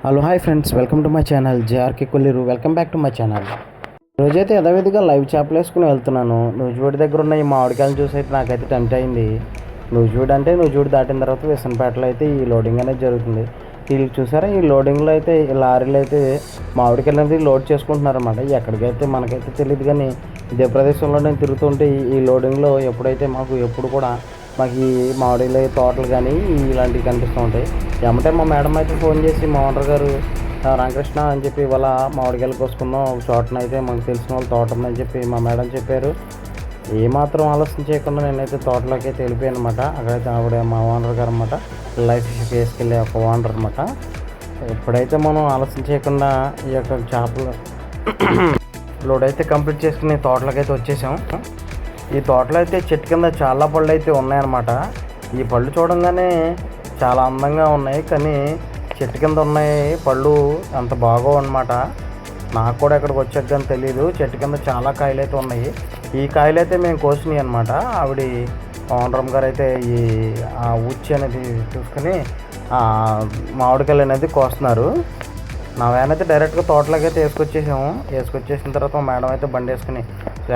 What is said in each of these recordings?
Hello hi friends, welcome to my channel JRK Kolleru. Welcome back to my channel. ఈరోజైతే యథావిధిగా live చేపలు వేసుకుని వెళ్తున్నాను. నూజివీడి దగ్గర ఉన్న ఈ మామిడికాయలు చూసి అయితే నాకైతే టెంప్ట్ అయింది. నూజివీడి దాటిన తర్వాత విసనపేటలో అయితే ఈ లోడింగ్ అనేది జరుగుతుంది. వీళ్ళు చూసారా, ఈ లోడింగ్లో అయితే ఈ లారీలు అయితే మామిడికాయలు అనేది లోడ్ చేసుకుంటున్నారు అన్నమాట. ఎక్కడికైతే మనకైతే తెలియదు, కానీ ఇదే ప్రదేశంలో నేను తిరుగుతుంటే ఈ లోడింగ్లో ఎప్పుడు కూడా మాకు ఈ మామిడి తోటలు కానీ ఇలాంటివి కనిపిస్తూ ఉంటాయి. ఏమంటే మా మేడం అయితే ఫోన్ చేసి, మా ఓనర్ గారు రామకృష్ణ అని చెప్పి ఇవాళ మామిడికాయలు కోసుకుందాం, ఒక చోటనైతే మాకు తెలిసిన వాళ్ళు తోట ఉందని చెప్పి మా మేడం చెప్పారు. ఏమాత్రం ఆలస్యం చేయకుండా నేనైతే తోటలోకి అయితే వెళ్ళిపోయాను అనమాట. అక్కడైతే ఆవిడ మా ఓనర్ గారు అనమాట, లైఫ్ ఫిష్ వేసుకెళ్ళే ఒక ఓనర్ అనమాట. ఎప్పుడైతే మనం ఆలస్యం చేయకుండా ఈ యొక్క చేపలు లోడ్ అయితే కంప్లీట్ చేసుకుని తోటలోకి అయితే వచ్చేసాం. ఈ తోటలో అయితే చెట్టు కింద చాలా పళ్ళు అయితే ఉన్నాయన్నమాట. ఈ పళ్ళు చూడంగానే చాలా అందంగా ఉన్నాయి, కానీ చెట్టు కింద ఉన్నాయి పళ్ళు అంత బాగోవు అనమాట. నాకు కూడా ఎక్కడికి వచ్చాక కానీ తెలియదు. చెట్టు కింద చాలా కాయలు అయితే ఉన్నాయి. ఈ కాయలు అయితే మేము కోసినాయి అనమాట. ఆవిడ ఓనరమ్మ గారు అయితే ఈ ఉచ్చి అనేది చూసుకుని మామిడికాయలు అనేది కోస్తున్నారు. నా వ్యాన్ అయితే డైరెక్ట్గా తోటలోకి అయితే వేసుకొచ్చేసిన తర్వాత మేడం అయితే బండి వేసుకుని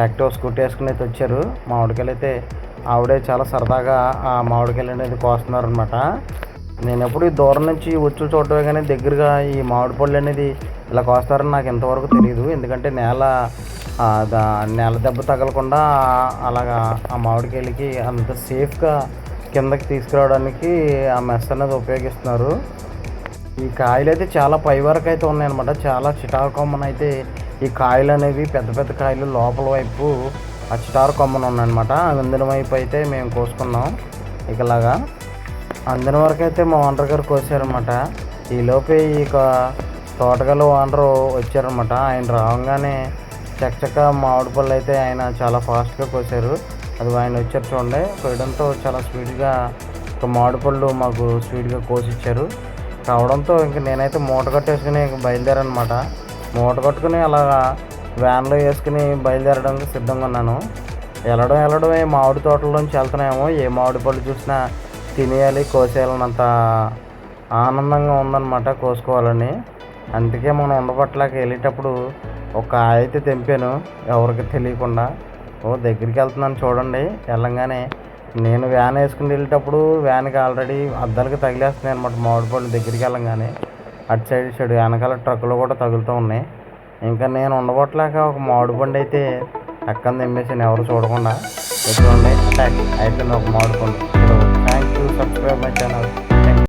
యాక్టివ్ స్కూటీ వేసుకుని అయితే వచ్చారు. మామిడికాయలు అయితే ఆవిడే చాలా సరదాగా ఆ మామిడికాయలు అనేది కోస్తున్నారు అనమాట. నేను ఎప్పుడు ఈ దూరం నుంచి ఉచ్చులు చూడటమే, కానీ దగ్గరగా ఈ మామిడి పళ్ళు అనేది ఇలా కోస్తారని నాకు ఇంతవరకు తెలియదు. ఎందుకంటే నేల దెబ్బ తగలకుండా అలాగా ఆ మామిడికాయలకి అంత సేఫ్గా కిందకి తీసుకురావడానికి ఆ మెస్ అనేది ఉపయోగిస్తున్నారు. ఈ కాయలు అయితే చాలా పై వరకు అయితే ఉన్నాయన్నమాట. చాలా చిటారు కొమ్మన అయితే ఈ కాయలు అనేవి పెద్ద పెద్ద కాయలు లోపల వైపు ఆ చిటారు కొమ్మన ఉన్నాయన్నమాట. అందిన వైపు అయితే మేము కోసుకున్నాం. ఇకలాగా అందిన వరకు అయితే మా ఓనర్ గారు కోసారనమాట. ఈలోపే ఇక తోటగల ఓనరు వచ్చారనమాట. ఆయన రాగానే చక్కచక్క మామిడి పళ్ళు అయితే ఆయన చాలా ఫాస్ట్గా కోసారు. అది ఆయన వచ్చారు చూడండి. కోయడంతో చాలా స్వీట్గా ఒక మామిడి పళ్ళు మాకు స్వీట్గా కోసిచ్చారు. కావడంతో ఇంక నేనైతే మూట కట్టేసుకుని బయలుదేరనమాట. మూట కట్టుకుని అలాగా వ్యాన్లో వేసుకుని బయలుదేరడానికి సిద్ధంగా ఉన్నాను. వెళ్ళడమే మామిడి తోటలోంచి వెళ్తున్నాయేమో, ఏ మామిడి పళ్ళు చూసినా తినేయాలి, కోసేయాలన్నంత ఆనందంగా ఉందన్నమాట కోసుకోవాలని. అందుకే మనం ఉండబట్టలాకి వెళ్ళేటప్పుడు ఒక అయితే తెంపాను, ఎవరికి తెలియకుండా. దగ్గరికి వెళ్తున్నాను చూడండి. వెళ్ళంగానే నేను వ్యాన్ వేసుకుని వెళ్ళేటప్పుడు వ్యాన్కి ఆల్రెడీ అద్దాలకి తగిలేస్తున్నాయి అనమాట మామిడి పళ్ళు. దగ్గరికి వెళ్ళంగానే అటు సైడ్ వెనకాల ట్రక్కులు కూడా తగులుతూ ఉన్నాయి. ఇంకా నేను ఉండబట్టలేక ఒక మామిడి పండు అయితే అక్కడ తెమ్మేసాను ఎవరు చూడకుండా. చూడండి, అయిపోయింది ఒక మామిడి పండు. Thank you, subscribe my channel.